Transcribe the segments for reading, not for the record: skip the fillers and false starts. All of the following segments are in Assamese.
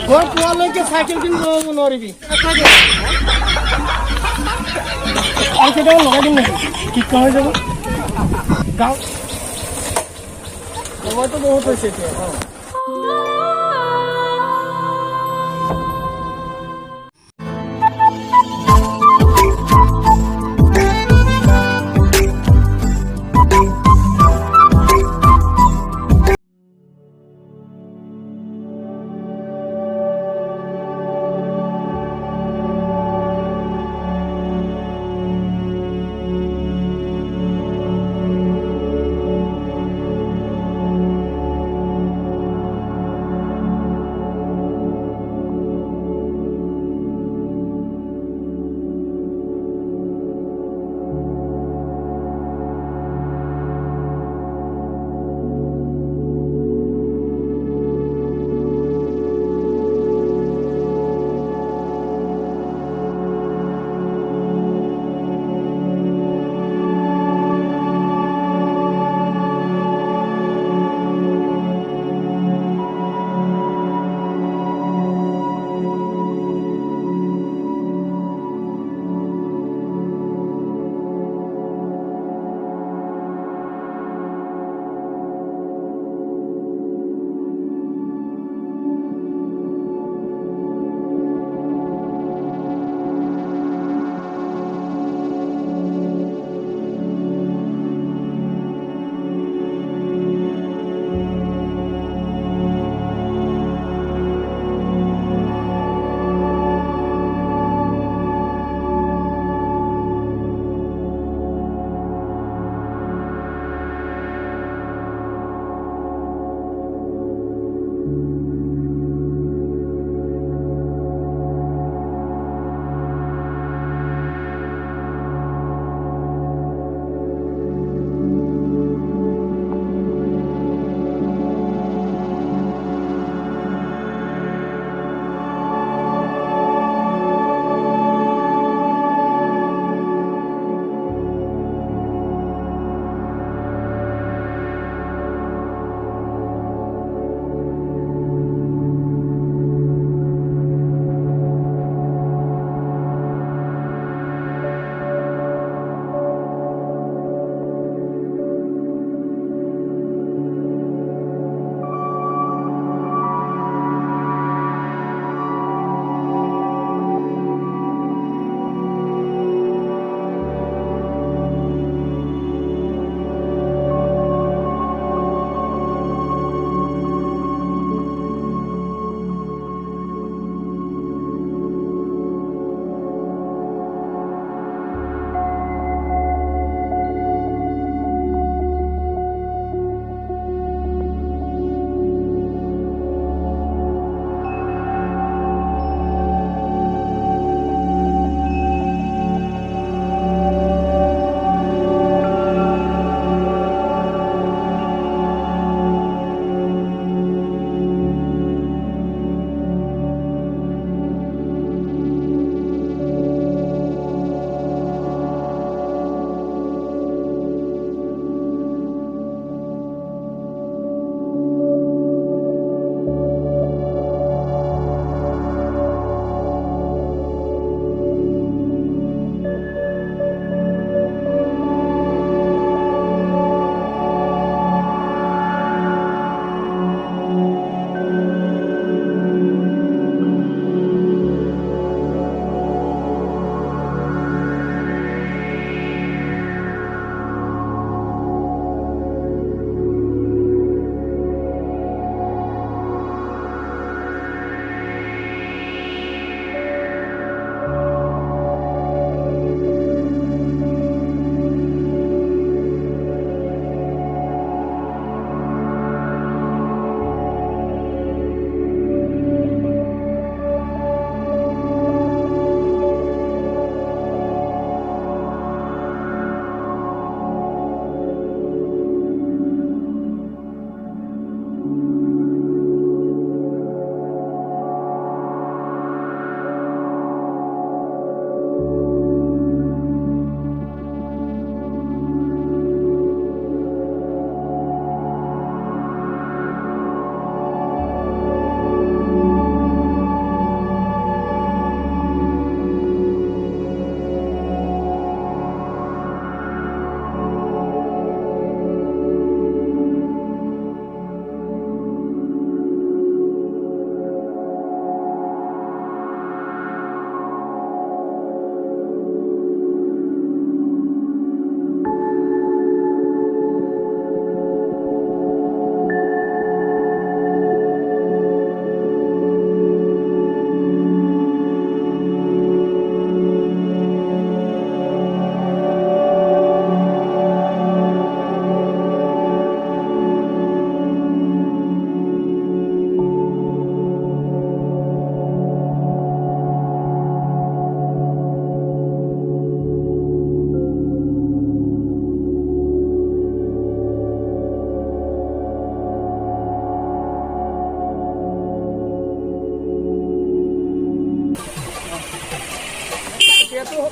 ঘৰ পোয়ালৈকে চাইকেল কিনি ল'ব নোৱাৰিবি আৰু কেইটামান লগাই দিম নেকি ঠিক হৈ যাব গাঁও সময়টো বহুত হৈছে এতিয়া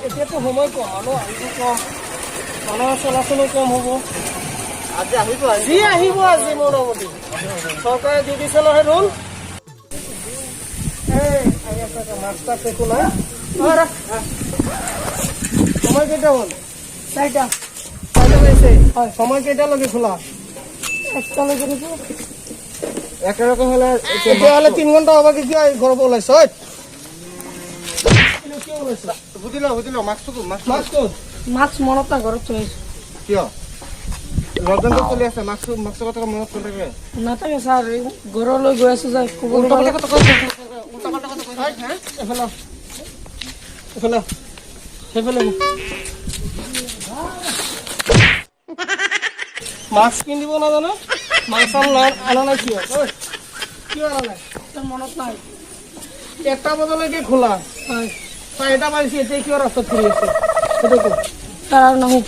এতিয়াতো সময় কম মানুহ আহিব কম মানুহৰ চলাচলো কম হ'ব আজি আহিব আজি মোটামুটি চৰকাৰে দি দিছে নহয় ৰুল মাছটা একো নাই সময় কেইটা হ'ল 4টা বাজিছে হয় সময় কেইটালৈকে খোলা 1টালৈকে নেকি একেলগে হ'লে তেতিয়াহ'লে 3 ঘণ্টা হ'ব কি ঘৰৰ পৰা ওলাইছ বুজিলো মাছ মনত নাই ঘৰত থৈ আহিছো কিয় লকডাউনটো চলি আছে মাছৰ কথা মনত কৰি থাকে নাথাকে ছাৰ ঘৰলৈ গৈ আছো যে মাছ কিনিব নাজানো মাছ আনা নাই কিয় আনা নাই মনত নাই 1টা বজালৈকে খোলা 4টা বাজিছে এতিয়া কিয় ৰাস্তাত ফুৰি আছে সেইটো কো তাৰ নহয়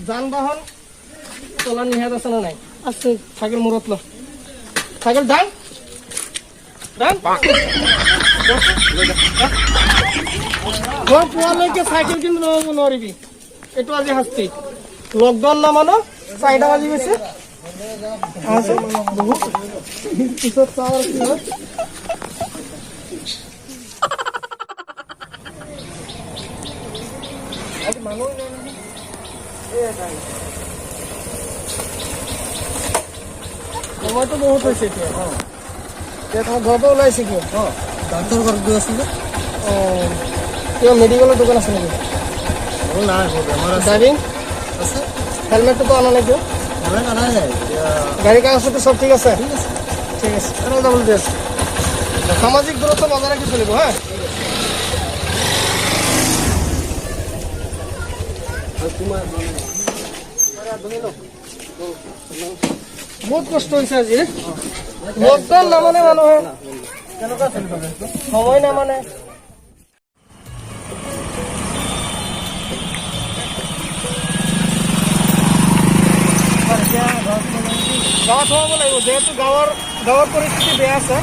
যান বাহন চলা নিষেধ আছে নে নাই আছে চাইকেল মূৰত ল চাইকেল দান ঘৰ পোৱালৈকে চাইকেল কিন্তু নহ'ব নোৱাৰিবি এইটো আজি শাস্তি লকডাউন নামানো 4টা বাজি গৈছে পিছত চাওঁ আৰু কি হয় সময়টো বহুত হৈছে এতিয়া তোমাৰ ঘৰৰ পৰা ওলাইছে কিয় ডাক্তৰ ঘৰত গৈ আছিলে কিয় মেডিকেলৰ দোকান আছে নেকি ড্ৰাইভিং আছে হেলমেটটোতো অনা নাই কিয় গাড়ী কাগজটো চব ঠিক আছে ঠিক আছে ডাবল ড্ৰেছ সামাজিক দূৰত্ব বজাই ৰাখি চলিব হা বহুত কষ্ট হৈছে আজি লকডাউন নামানে মানুহে কেনেকুৱা চলিব সময় নামানে গাঁৱত সোমাব লাগিব যিহেতু গাঁৱৰ পৰিস্থিতি বেয়া আছে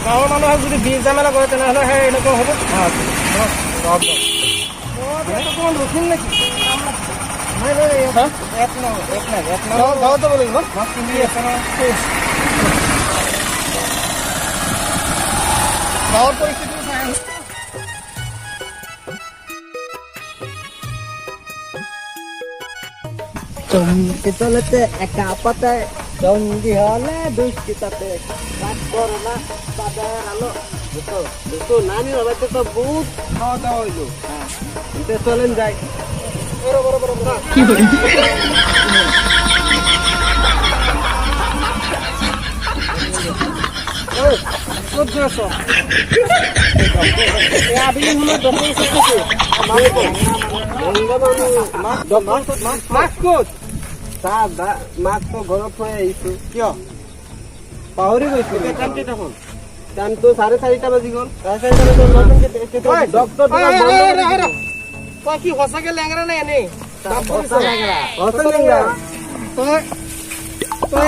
গাঁৱৰ মানুহে যদি বীজ জামেলা কৰে তেনেহ'লে সেই এনেকুৱা হ'ব অকণমান ৰখিম নেকি গাঁৱত যাব লাগিব মাছ কিনি আছে গাঁৱৰ পৰিস্থিতি চাই আছো চমকি তলতে একা পাতায় জঙ্গি হলে দুষ্টিতাতে কাজ করো না তাদের আলো দুটো নানি বাবাতে তো বহুত খাওয়া দাওয়া হইলো এটা চলেন যাই কি বলি মাছ তো ঘৰত থৈ আহিছো কিয় পাহৰি গৈছো টাইমটো 4:30 বাজি গ'ল 4:30 তই কি সঁচাকে লেংৰা নাই এনেই তই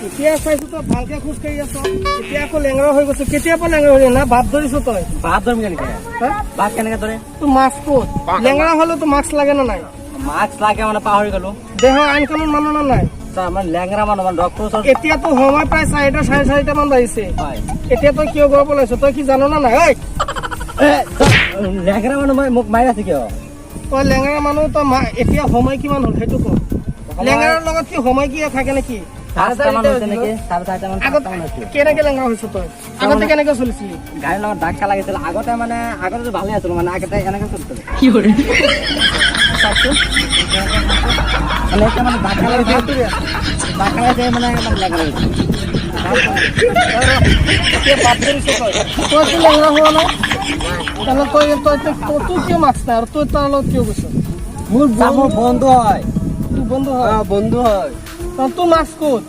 এতিয়া চাইছো তই ভালকে খোজ কাঢ়ি আছ এতিয়া আকৌ লেংৰা হৈ গৈছ কেতিয়াৰ পৰা লেংৰা হৈ না ভাত ধৰিছ তই ভাত ধৰিম কেনেকে ভাত কেনেকে ধৰে তোৰ মাছ ক'ত লেংৰা হ'লেও তোৰ মাস্ক লাগে না নাই মাস্ক লাগে মানে পাহৰি গলো দেহ আইন কানুন মানো না নাই আমাৰ লেংৰা মানুহ ডক্টৰ এতিয়াতো সময় প্ৰায় 4টা 4:30 মান বাজিছে এতিয়া তই কিয় ঘৰ পলাইছ তই কি জানো না নাই লেংৰা মানুহ মোক মাৰি আছে কিয় তই লেংৰা মানুহ তই এতিয়া সময় কিমান হ'ল সেইটো ক লেংৰাৰ লগত কি সময় কি থাকে নেকি কেনেকে লেংৰা হৈছ তই আগতে কেনেকে চলিছিলি গাড়ীৰ লগত ধাক্কা লাগিছিল আগতে মানে আগতে ভালে আছিল মানে আগতে এনেকে চলিছিল কি কৰে মানে ধাক্কা লাগিছিল মানে লেংৰা হৈছিল তই কি লেংৰা হোৱা নাই তাহলে তই কিয় মাছ নাই আৰু তই তাৰ লগত কিয় গৈছ মোৰ বন্ধু হয় বন্ধু হয় বন্ধু হয় তোৰ মাছ ক'ত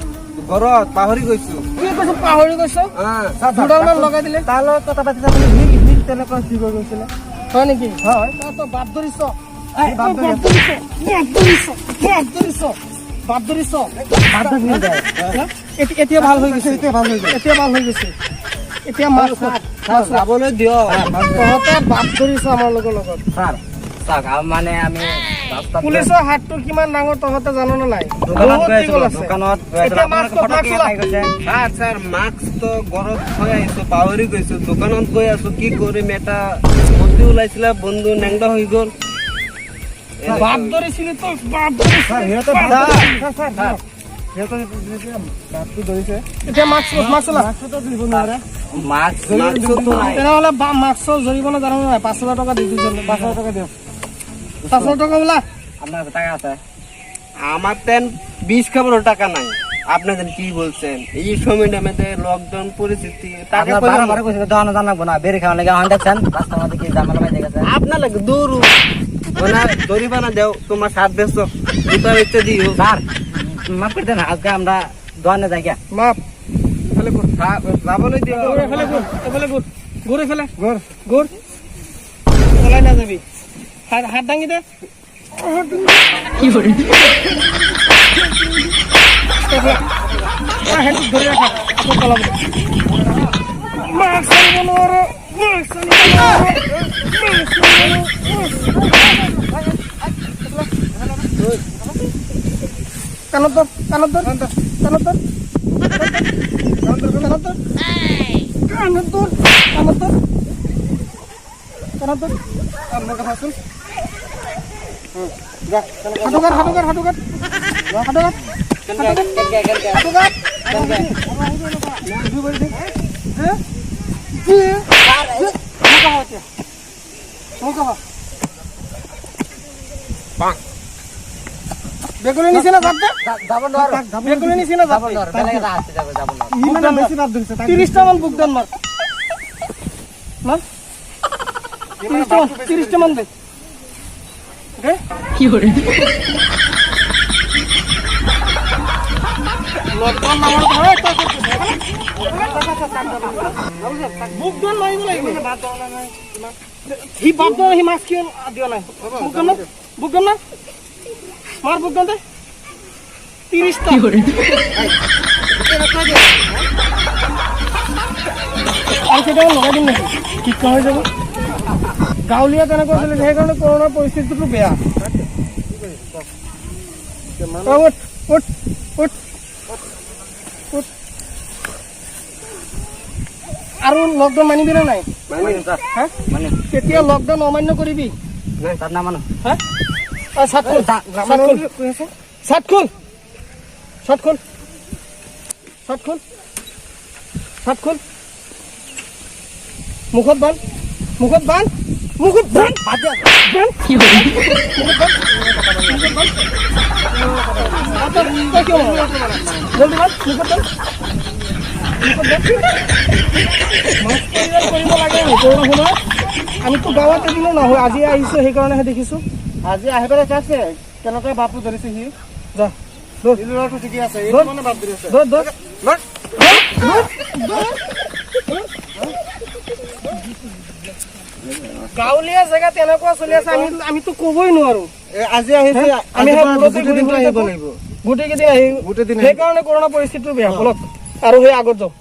ঘৰত পাহৰি গৈছো কি কৈছ পাহৰি গৈছ দুডালমান লগাই দিলে তাৰ লগত কথা পাতি হিল তেনেকুৱা কি হৈ গৈছিলে হয় নেকি হয় তই বাদ ধৰিছ এতিয়া ভাল হৈ গৈছে এতিয়া ভাল হৈ গৈছে এতিয়া মাছ যাবলৈ দিয়ক তহঁতে বাপ ধৰিছ আমাৰ লগত ছাৰ চাওক মানে আমি পুলিচৰ হাতটো কিমান ডাঙৰ তহঁতে জানো নে নাই দোকানত এতিয়া মাছ ছাৰ মাস্কটো ঘৰত থৈ আহিছো পাহৰি গৈছো দোকানত গৈ আছো কি কৰিম এটা বস্তু ওলাইছিলে বন্ধু নেংদা হৈ গ'ল বাপ ধৰিছিলি তই বাপ এতিয়া তেনেহ'লে মাস্কৰ জৰিমনা জানো নাই 5,000 টকা দি দিছোঁ 5,000 টকা দিয়ক 5,000 টাকা বলা আপনার টাকা আছে আমার তেন 20 খাবারের টাকা নাই আপনাদের কি বলছেন এই সময় আমাদের লকডাউন পরিস্থিতি টাকা বারবার কইছে দানা দানা না বেরি খাওয়া লাগে আন দেখছেন রাস্তা মধ্যে কি জামালা পাই গেছে আপনার লাগে দূর মানে দড়িবা না দাও তোমার সাথ বেচো দুটা বেচতে দিও স্যার মাফ করে দেন আজকে আমরা দোয়ানে যাই গিয়া মাপ ফেলে গুড় যাবলে দিও ফেলে গুড় গুড় ফেলে গুড় চলাই না যাবি হাত ডাঙ্গি দে কি করে হেড ধরে রাখা তো কলাম মাছ বনোর কানতর আমার কথা শুন হাটুকার বেগুনি নিছে না বেগুনি নিছে না 30টা মান বুকদান মার 30টা মান দে কি করে লকডাউন নামার ধরে বুকদান মারিব লাগিব হি বাপ হি মাছ কিয় দিও নাই বুকদান না মার বুকদান দে 30টা কি করে আর সেটা লগাই দিন নাকি ঠিক হয়ে যাব গাঁৱলীয়া তেনেকুৱা চলি সেইকাৰণে কৰোণাৰ পৰিস্থিতিটো বেয়া আৰু লকডাউন মানিবি নে নাই তেতিয়া লকডাউন অমান্য কৰিবি মুখত বান কি হয় আমিতো গাঁৱত এদিনো নহয় আজি আহিছো সেইকাৰণেহে দেখিছো আজি আহি পেলাই চাইছে কেনেকৈ বাপটো ধৰিছে সি যা ঠিকে আছে গাঁৱলীয়া জেগা তেনেকুৱা চলি আছে আমিতো কবই নোৱাৰো আজি আহিছে আমি গোটেই কেইদিন আহি সেইকাৰণে কৰোণা পৰিস্থিতিটো বেয়া বলক আৰু সেই আগত যাওঁ